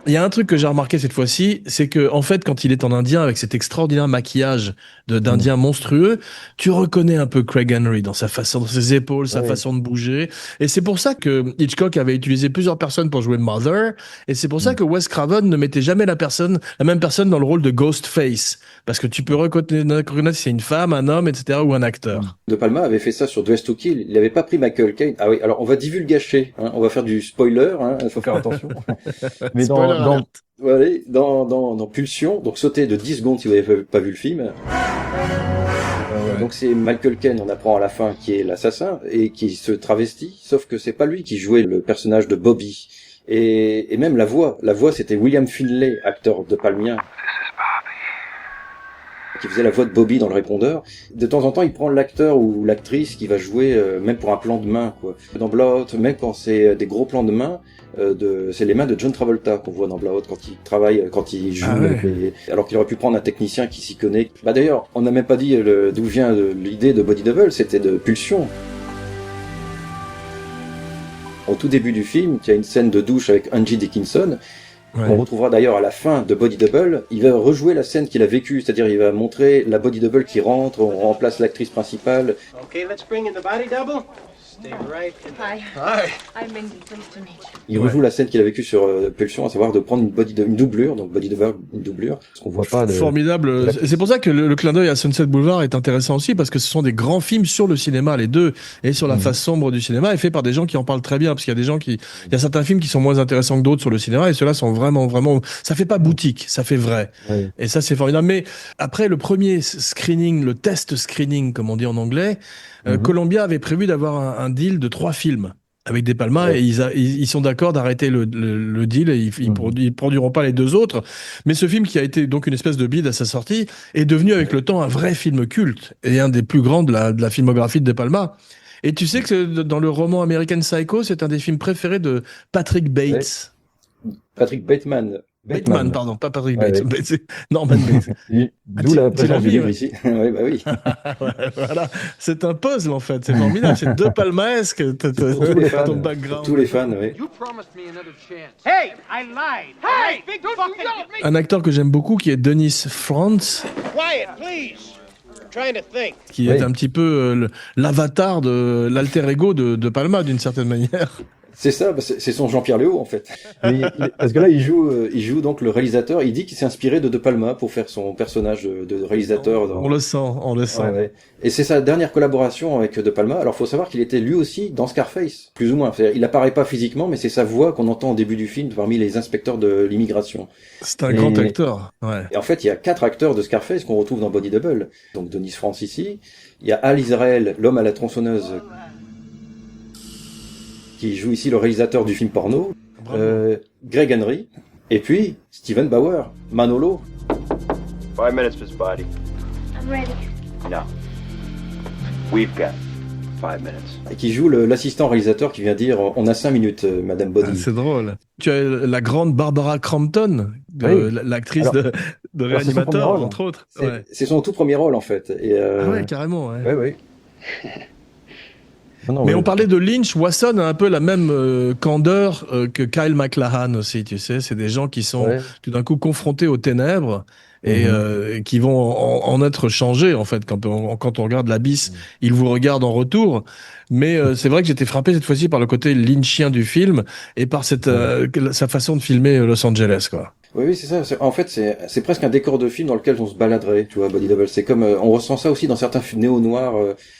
Il y a un truc que j'ai remarqué cette fois-ci, c'est que en fait, quand il est en indien avec cet extraordinaire maquillage d'indien monstrueux, tu reconnais un peu Craig Henry dans sa façon, dans ses épaules, sa façon de bouger. Et c'est pour ça que Hitchcock avait utilisé plusieurs personnes pour jouer Mother. Et c'est pour ça que Wes Craven ne mettait jamais la même personne dans le rôle de Ghostface, parce que tu peux reconnaître si c'est une femme, un homme, etc., ou un acteur. De Palma avait fait ça sur Dress to Kill. Il n'avait pas pris Michael Caine. Ah oui, alors on va divulgacher, hein, on va faire du spoiler, hein, il faut faire attention. Mais dans Pulsion, donc sautez de 10 secondes si vous n'avez pas vu le film. Donc c'est Michael Caine, on apprend à la fin, qui est l'assassin et qui se travestit, sauf que c'est pas lui qui jouait le personnage de Bobby. Et même la voix c'était William Finlay, acteur de Palmien, qui faisait la voix de Bobby dans le répondeur. De temps en temps, il prend l'acteur ou l'actrice qui va jouer, même pour un plan de main, quoi. Dans Blowout, même quand c'est des gros plans de main, c'est les mains de John Travolta qu'on voit dans Blowout quand il joue, alors qu'il aurait pu prendre un technicien qui s'y connaît. Bah d'ailleurs, on n'a même pas dit d'où vient l'idée de Body Double, c'était de Pulsion. Au tout début du film, il y a une scène de douche avec Angie Dickinson. On retrouvera d'ailleurs à la fin de Body Double. Il va rejouer la scène qu'il a vécue, c'est-à-dire il va montrer la Body Double qui rentre, on remplace l'actrice principale. Okay, let's bring in the body double. Stay right. Hi. Hi. I'm Mindy. Pleased to meet you. Il rejoue la scène qu'il a vécue sur Pulsion, à savoir de prendre une doublure, donc Body Double, une doublure, parce qu'on voit pas de... Formidable. C'est pour ça que le clin d'œil à Sunset Boulevard est intéressant aussi, parce que ce sont des grands films sur le cinéma, les deux, et sur la face sombre du cinéma, et fait par des gens qui en parlent très bien, parce qu'il y a des gens il y a certains films qui sont moins intéressants que d'autres sur le cinéma, et ceux-là sont vraiment, ça fait pas boutique, ça fait vrai. Et ça, c'est formidable. Mais après le premier screening, le test screening, comme on dit en anglais, Columbia avait prévu d'avoir un deal de 3 films avec De Palma, et ils sont d'accord d'arrêter le deal, et ils produiront pas les 2 autres. Mais ce film, qui a été donc une espèce de bide à sa sortie, est devenu avec le temps un vrai film culte, et un des plus grands de la filmographie de De Palma. Et tu sais que dans le roman American Psycho, c'est un des films préférés de Patrick Bates. Patrick Bateman. Bateman, pardon, pas Patrick Bates. C'est Norman Bates. D'où la présence du livre ici. Oui, bah oui. Voilà, c'est un puzzle en fait, c'est formidable, c'est De Palmaesque, ton background. Tous les fans, oui. Hey, I lied. Hey, big fucking... Un acteur que j'aime beaucoup qui est Dennis Franz. Quiet, please. I'm trying to think. Qui est un petit peu l'avatar de l'alter ego de Palma d'une certaine manière. C'est ça, c'est son Jean-Pierre Léaud en fait. Parce que là, il joue donc le réalisateur. Il dit qu'il s'est inspiré de Palma pour faire son personnage de réalisateur. On le sent. Ouais. Et c'est sa dernière collaboration avec De Palma. Alors, faut savoir qu'il était lui aussi dans Scarface, plus ou moins. Il apparaît pas physiquement, mais c'est sa voix qu'on entend au début du film parmi les inspecteurs de l'immigration. C'est un grand acteur. Ouais. Et en fait, il y a 4 acteurs de Scarface qu'on retrouve dans Body Double. Donc, Dennis Franz ici. Il y a Al Israel, l'homme à la tronçonneuse, qui joue ici le réalisateur du film porno, Greg Henry, et puis Steven Bauer, Manolo. 5 minutes, Miss Body. I'm ready. No. We've got 5 minutes. Et qui joue l'assistant réalisateur qui vient dire « On a 5 minutes, Madame Body ». C'est drôle. Tu as la grande Barbara Crampton, l'actrice de Réanimateur, entre autres. C'est son tout premier rôle, en fait. Et Ah ouais, carrément. Ouais. Mais on parlait de Lynch, Wasson a un peu la même candeur que Kyle MacLachlan aussi, tu sais. C'est des gens qui sont tout d'un coup confrontés aux ténèbres et qui vont en être changés, en fait. Quand on regarde l'Abysse, ils vous regardent en retour. Mais c'est vrai que j'étais frappé cette fois-ci par le côté lynchien du film et par sa façon de filmer Los Angeles, quoi. Oui, c'est ça. En fait, c'est presque un décor de film dans lequel on se baladerait, tu vois, Body Double. C'est comme, on ressent ça aussi dans certains films néo-noirs.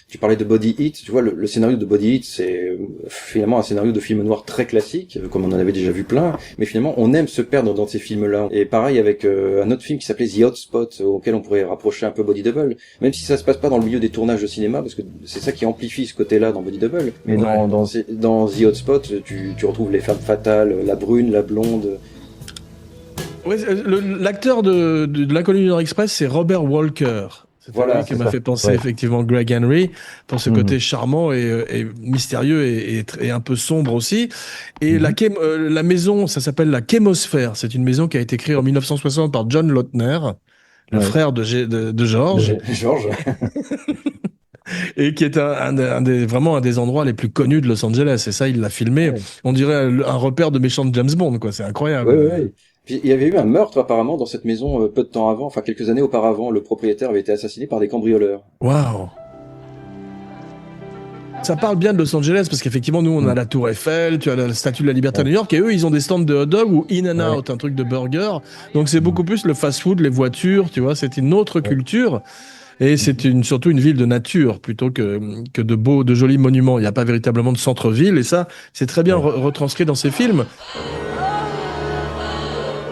Tu parlais de Body Heat, tu vois, le scénario de Body Heat, c'est finalement un scénario de film noir très classique, comme on en avait déjà vu plein. Mais finalement, on aime se perdre dans ces films-là. Et pareil avec un autre film qui s'appelait The Hotspot, auquel on pourrait rapprocher un peu Body Double. Même si ça se passe pas dans le milieu des tournages de cinéma, parce que c'est ça qui amplifie ce côté-là dans Body Double. Mais dans The Hotspot, tu retrouves les femmes fatales, la brune, la blonde. Ouais, l'acteur de l'Inconnu du Nord Express, c'est Robert Walker. C'est lui qui m'a fait penser effectivement Greg Henry pour ce côté charmant et mystérieux et un peu sombre aussi. Et la maison, ça s'appelle la Chémosphère. C'est une maison qui a été créée en 1960 par John Lautner, le frère de George. George. et qui est vraiment un des endroits les plus connus de Los Angeles. Et ça, il l'a filmé. Ouais. On dirait un repère de méchant de James Bond, quoi. C'est incroyable. Ouais. Puis il y avait eu un meurtre apparemment dans cette maison peu de temps avant, enfin quelques années auparavant. Le propriétaire avait été assassiné par des cambrioleurs. Waouh. Ça parle bien de Los Angeles parce qu'effectivement, nous, on a la Tour Eiffel, tu as la Statue de la Liberté à New York, et eux, ils ont des stands de hot dog ou In and Out, un truc de burger. Donc, c'est beaucoup plus le fast-food, les voitures, tu vois, c'est une autre culture. Et c'est surtout une ville de nature plutôt que de jolis monuments. Il n'y a pas véritablement de centre-ville, et ça, c'est très bien retranscrit dans ces films.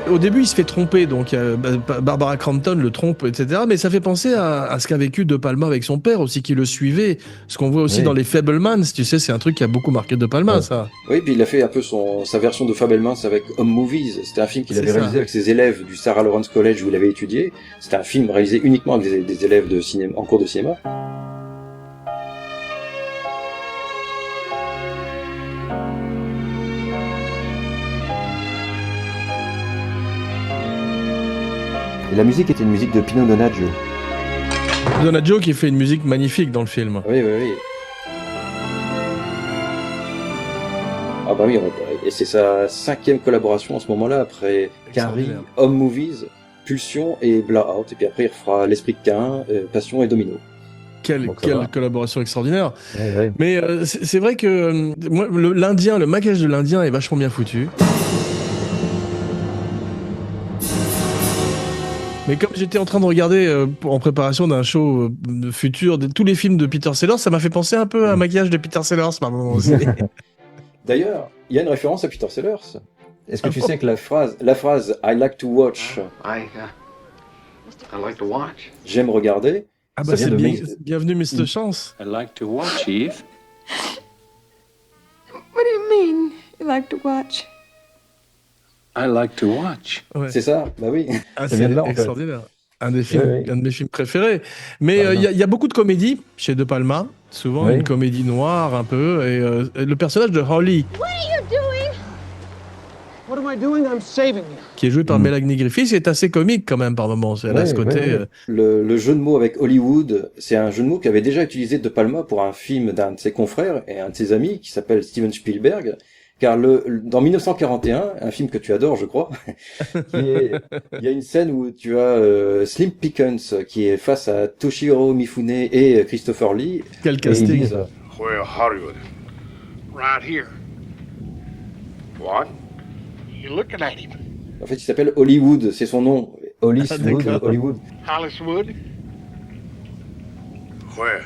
Au début, il se fait tromper, donc Barbara Crampton le trompe, etc. Mais ça fait penser à ce qu'a vécu De Palma avec son père aussi, qui le suivait. Ce qu'on voit aussi dans les Fabelmans, tu sais, c'est un truc qui a beaucoup marqué De Palma, ça. Oui, puis il a fait un peu sa version de Fabelmans avec Home Movies. C'était un film qu'il avait réalisé avec ses élèves du Sarah Lawrence College où il avait étudié. C'était un film réalisé uniquement avec des élèves de cinéma, en cours de cinéma. Et la musique était une musique de Pino Donaggio. Donaggio qui fait une musique magnifique dans le film. Oui. Ah bah oui, et c'est sa 5e collaboration en ce moment-là, après Carrie, Home Movies, Pulsion et Blowout. Et puis après, il refera L'Esprit de Caïn, Passion et Domino. Quelle collaboration extraordinaire. Ouais. Mais c'est vrai que moi, le maquillage de l'Indien est vachement bien foutu. Mais comme j'étais en train de regarder en préparation d'un show futur tous les films de Peter Sellers, ça m'a fait penser un peu à un maquillage de Peter Sellers par moment aussi. D'ailleurs, il y a une référence à Peter Sellers. Est-ce que tu sais que la phrase I like to watch, I like to watch. J'aime regarder. Ah bah c'est bienvenue Mr. Chance. I like to watch, Eve. What do you mean, you like to watch? I like to watch. Ouais. C'est ça, bah oui. Ah, c'est extraordinaire. Un de mes films préférés. Mais il y a beaucoup de comédies chez De Palma. Souvent une comédie noire un peu. Et le personnage de Holly. What are you doing? What am I doing? I'm saving you. Qui est joué par Melanie Griffith, est assez comique quand même par moments. Elle a ce côté. Le jeu de mots avec Hollywood, c'est un jeu de mots qu'avait déjà utilisé De Palma pour un film d'un de ses confrères et un de ses amis qui s'appelle Steven Spielberg. Car dans 1941, un film que tu adores, je crois, il y a une scène où tu as Slim Pickens qui est face à Toshihiro Mifune et Christopher Lee. Quel casting! Where Hollywood? Right here. What? You're looking at him. En fait, il s'appelle Hollywood, c'est son nom. Hollywood. Hollywood? Where?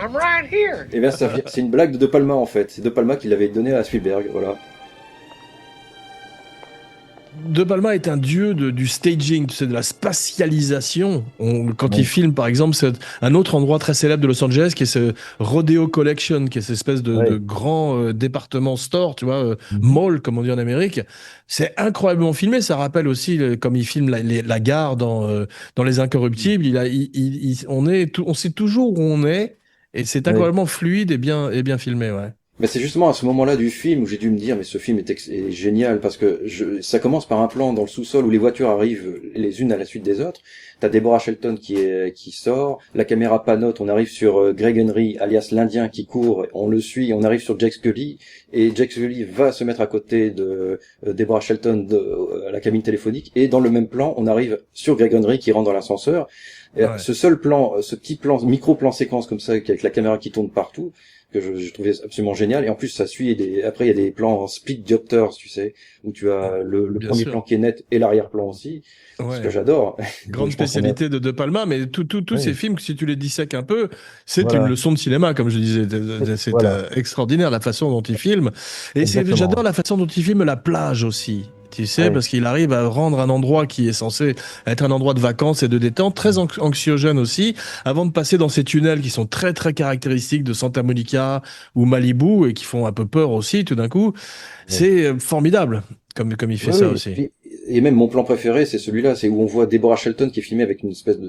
I'm right here. Eh bien, c'est une blague de Palma en fait. C'est De Palma qui l'avait donné à Spielberg, voilà. De Palma est un dieu du staging, tu sais, de la spatialisation. Quand il filme, par exemple, c'est un autre endroit très célèbre de Los Angeles qui est ce Rodeo Collection, qui est cette espèce de grand département store, tu vois, mall, comme on dit en Amérique. C'est incroyablement filmé. Ça rappelle aussi, comme il filme la gare dans Les Incorruptibles. On sait toujours où on est. Et c'est incroyablement fluide et bien filmé, ouais. Mais c'est justement à ce moment-là du film où j'ai dû me dire mais ce film est génial parce que ça commence par un plan dans le sous-sol où les voitures arrivent les unes à la suite des autres. T'as Deborah Shelton qui sort, la caméra panote, on arrive sur Greg Henry alias l'Indien qui court, on le suit, on arrive sur Jack Scully et Jack Scully va se mettre à côté de Deborah Shelton à la cabine téléphonique et dans le même plan on arrive sur Greg Henry qui rentre dans l'ascenseur. Ce seul plan, ce petit plan, micro-plan séquence comme ça avec la caméra qui tourne partout, que je trouvais absolument génial. Et en plus, ça suit après il y a des plans en split diopters, tu sais, où tu as le premier plan qui est net et l'arrière-plan aussi. Ce que j'adore. Grande spécialité de De Palma, mais tous ces films, si tu les dissèques un peu, c'est une leçon de cinéma, comme je disais. C'est extraordinaire la façon dont il filme. Et j'adore la façon dont il filme la plage aussi. Tu sais, parce qu'il arrive à rendre un endroit qui est censé être un endroit de vacances et de détente, très anxiogène aussi, avant de passer dans ces tunnels qui sont très très caractéristiques de Santa Monica ou Malibu et qui font un peu peur aussi tout d'un coup. C'est formidable comme il fait ça aussi. Et même mon plan préféré, c'est celui-là, c'est où on voit Deborah Shelton qui est filmée avec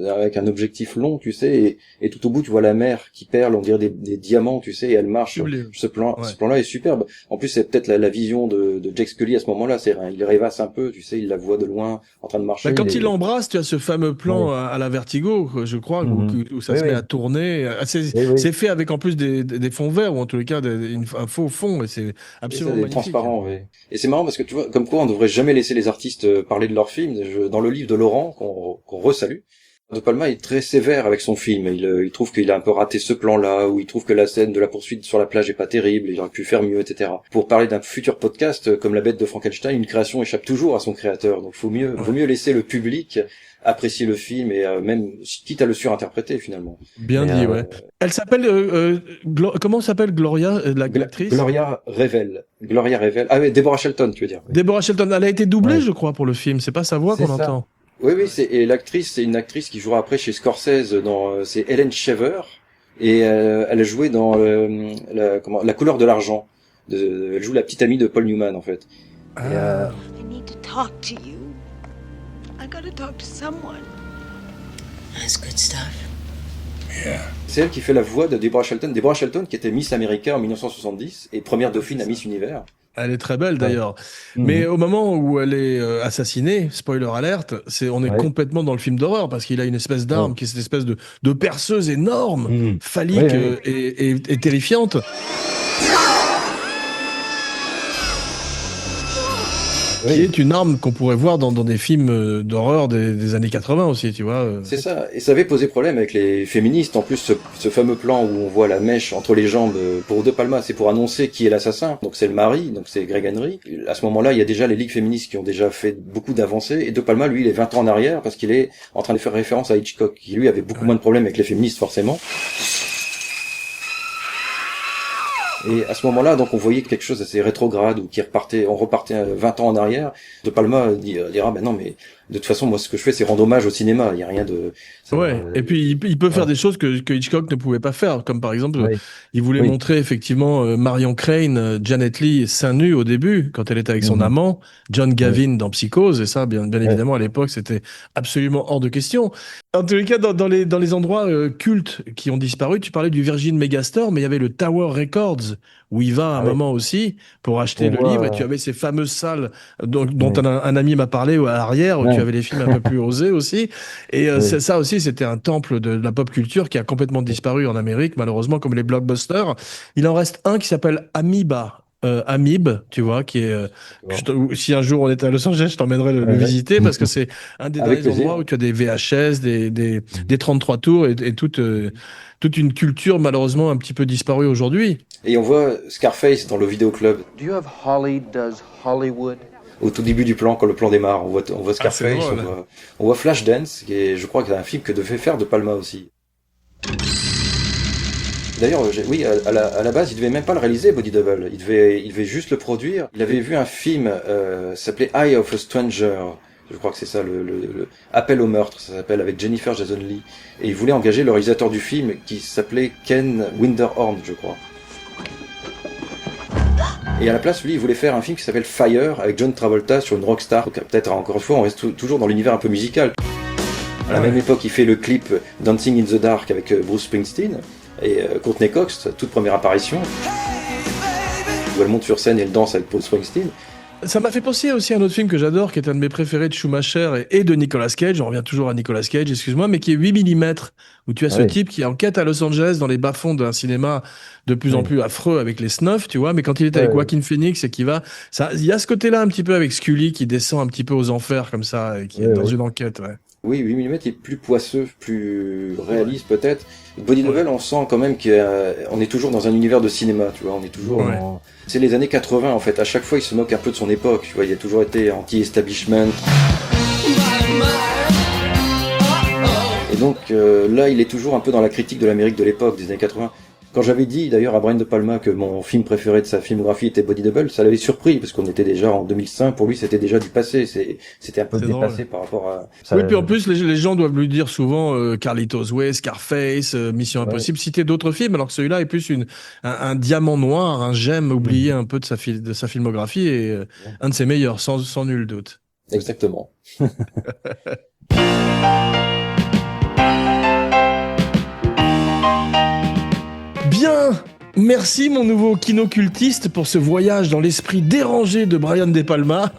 avec un objectif long, tu sais, et tout au bout, tu vois la mer qui perle, on dirait des diamants, tu sais, et elle marche. Ce plan-là est superbe. En plus, c'est peut-être la vision de Jake Scully à ce moment-là, il rêvasse un peu, tu sais, il la voit de loin, en train de marcher. Bah, quand il l'embrasse, tu as ce fameux plan à la Vertigo, je crois, où ça se met à tourner. C'est fait avec en plus des fonds verts, ou en tous les cas, un faux fond, et c'est absolument magnifique. Transparent, oui. Et c'est marrant parce que tu vois, comme quoi on devrait jamais laisser les artistes parler de leurs films. Dans le livre de Laurent, qu'on resalue, De Palma est très sévère avec son film. Il trouve qu'il a un peu raté ce plan-là, ou il trouve que la scène de la poursuite sur la plage est pas terrible, il aurait pu faire mieux, etc. Pour parler d'un futur podcast, comme La Bête de Frankenstein, une création échappe toujours à son créateur. Donc vaut mieux laisser le public apprécier le film et même quitte à le surinterpréter finalement. Bien dit, ouais. Elle s'appelle comment s'appelle Gloria, l'actrice Gloria Revel. Ah oui, Deborah Shelton, tu veux dire. Oui. Deborah Shelton, elle a été doublée, je crois, pour le film. C'est pas sa voix qu'on entend. Oui, et l'actrice, c'est une actrice qui jouera après chez Scorsese c'est Helen Shaver et elle a joué dans La couleur de l'argent. Elle joue la petite amie de Paul Newman en fait. I need to talk to you. I gotta talk to someone. That's good stuff. Yeah. C'est elle qui fait la voix de Deborah Shelton. Deborah Shelton qui était Miss America en 1970 et première dauphine à Miss Univers. Elle est très belle d'ailleurs. Mais au moment où elle est assassinée, spoiler alerte, on est complètement dans le film d'horreur parce qu'il a une espèce d'arme qui est cette espèce de perceuse énorme, phallique et terrifiante. Qui est une arme qu'on pourrait voir dans des films d'horreur des années 80 aussi, tu vois. C'est ça, et ça avait posé problème avec les féministes. En plus, ce fameux plan où on voit la mèche entre les jambes pour De Palma, c'est pour annoncer qui est l'assassin. Donc c'est le mari, donc c'est Greg Henry. À ce moment-là, il y a déjà les ligues féministes qui ont déjà fait beaucoup d'avancées. Et De Palma, lui, il est 20 ans en arrière parce qu'il est en train de faire référence à Hitchcock, qui lui avait beaucoup moins de problèmes avec les féministes forcément. Et à ce moment-là, donc, on voyait quelque chose d'assez rétrograde ou on repartait 20 ans en arrière. De Palma dira, ben non, mais de toute façon, moi, ce que je fais, c'est rendre hommage au cinéma. Il y a rien de... Et puis, il peut faire des choses que Hitchcock ne pouvait pas faire. Comme par exemple, il voulait montrer effectivement Marion Crane, Janet Leigh seins nus au début, quand elle était avec son amant, John Gavin dans Psychose. Et ça, bien évidemment, à l'époque, c'était absolument hors de question. En tous les cas, dans les endroits cultes qui ont disparu, tu parlais du Virgin Megastore, mais il y avait le Tower Records, où il va à un moment aussi pour acheter le livre, et tu avais ces fameuses salles dont un ami m'a parlé à l'arrière, où tu avais les films un peu plus osés aussi. Et ça aussi, c'était un temple de la pop culture qui a complètement disparu en Amérique, malheureusement, comme les blockbusters. Il en reste un qui s'appelle Amoeba. Amib, tu vois, qui est si un jour on était à Los Angeles, je t'emmènerais le visiter parce que c'est un des derniers endroits où tu as des VHS, des 33 tours et toute une culture malheureusement un petit peu disparue aujourd'hui. Et on voit Scarface dans le vidéoclub. Do you have Holly does Hollywood? Au tout début du plan, quand le plan démarre, on voit Scarface, on voit Flashdance, qui est, je crois, que c'est un film que devait faire De Palma aussi. D'ailleurs, à la base, il devait même pas le réaliser, Body Double. Il devait juste le produire. Il avait vu un film, s'appelait Eye of a Stranger. Je crois que c'est ça, le Appel au meurtre, ça s'appelle, avec Jennifer Jason Leigh. Et il voulait engager le réalisateur du film, qui s'appelait Ken Winderhorn, je crois. Et à la place, lui, il voulait faire un film qui s'appelle Fire, avec John Travolta sur une rockstar. Donc, peut-être, encore une fois, on reste toujours dans l'univers un peu musical. À la même époque, il fait le clip Dancing in the Dark avec Bruce Springsteen. Et Courtney Cox, toute première apparition, où elle monte sur scène et elle danse avec Bruce Springsteen. Ça m'a fait penser aussi à un autre film que j'adore, qui est un de mes préférés de Schumacher et de Nicolas Cage. On revient toujours à Nicolas Cage, excuse-moi, mais qui est 8 mm, où tu as ce type qui enquête à Los Angeles dans les bas-fonds d'un cinéma de plus en plus affreux avec les snuffs, tu vois, mais quand il est avec Joaquin Phoenix et qui va... il y a ce côté-là un petit peu avec Scully qui descend un petit peu aux enfers comme ça, et qui est dans une enquête, Oui, 8 mm est plus poisseux, plus réaliste peut-être. Body Double, on sent quand même qu'on est toujours dans un univers de cinéma, tu vois, on est toujours C'est les années 80 en fait, à chaque fois il se moque un peu de son époque, tu vois, il a toujours été anti-establishment. Et donc là, il est toujours un peu dans la critique de l'Amérique de l'époque, des années 80. Quand j'avais dit d'ailleurs à Brian De Palma que mon film préféré de sa filmographie était Body Double, ça l'avait surpris parce qu'on était déjà en 2005, pour lui c'était déjà du passé, c'était un peu dépassé par rapport à... Oui, puis en plus les gens doivent lui dire souvent Carlitos Way, Scarface, Mission Impossible, citer d'autres films, alors que celui-là est plus un diamant noir, un gemme oublié un peu de sa filmographie et un de ses meilleurs, sans nul doute. Exactement. Bien, merci mon nouveau kinocultiste pour ce voyage dans l'esprit dérangé de Brian De Palma.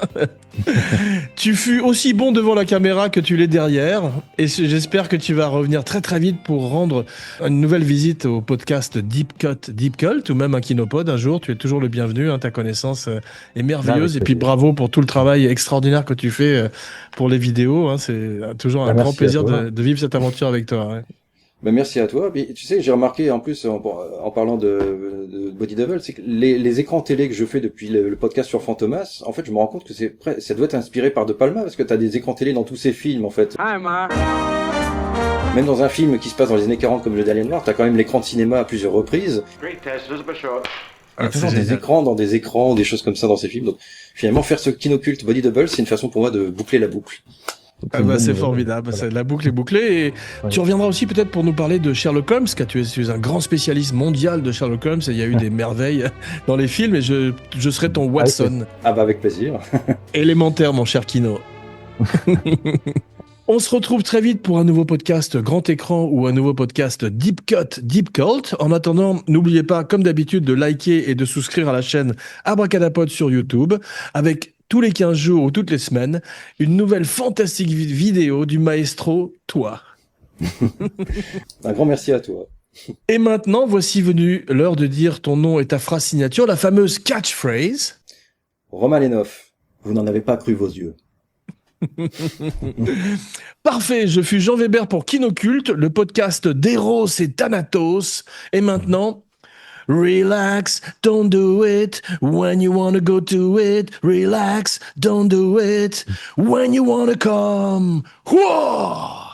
Tu fus aussi bon devant la caméra que tu l'es derrière, et j'espère que tu vas revenir très très vite pour rendre une nouvelle visite au podcast Deep Cut, Deep Cult, ou même un Kinopod un jour. Tu es toujours le bienvenu, hein, ta connaissance est merveilleuse, et puis bravo pour tout le travail extraordinaire que tu fais pour les vidéos, hein. C'est toujours un grand plaisir de vivre cette aventure avec toi. Ouais. Ben merci à toi. Puis, tu sais, j'ai remarqué en plus en parlant de Body Double, c'est que les écrans télé que je fais depuis le podcast sur Fantomas, en fait, je me rends compte que ça doit être inspiré par De Palma parce que t'as des écrans télé dans tous ces films en fait. Même dans un film qui se passe dans les années 40 comme Le Dernier Noir, t'as quand même l'écran de cinéma à plusieurs reprises. Great test, Elizabeth Short. Il y a toujours des écrans dans des écrans, des choses comme ça dans ces films. Donc finalement, faire ce Kinoculte Body Double, c'est une façon pour moi de boucler la boucle. Ah bah c'est formidable, voilà. La boucle est bouclée et tu reviendras aussi peut-être pour nous parler de Sherlock Holmes, car tu es un grand spécialiste mondial de Sherlock Holmes et il y a eu des merveilles dans les films et je serai ton Watson. Ah bah avec plaisir. Élémentaire mon cher Kino. On se retrouve très vite pour un nouveau podcast grand écran ou un nouveau podcast Deep Cut, Deep Cult. En attendant, n'oubliez pas, comme d'habitude, de liker et de souscrire à la chaîne Abracadapod sur YouTube avec tous les 15 jours ou toutes les semaines, une nouvelle fantastique vidéo du maestro, toi. Un grand merci à toi. Et maintenant, voici venue l'heure de dire ton nom et ta phrase signature, la fameuse catchphrase. Romain Lenoff, vous n'en avez pas cru vos yeux. Parfait, je fus Jean Weber pour Kinoculte, le podcast d'Eros et Thanatos. Et maintenant... Relax, don't do it when you wanna go to it. Relax, don't do it when you wanna come. Whoa!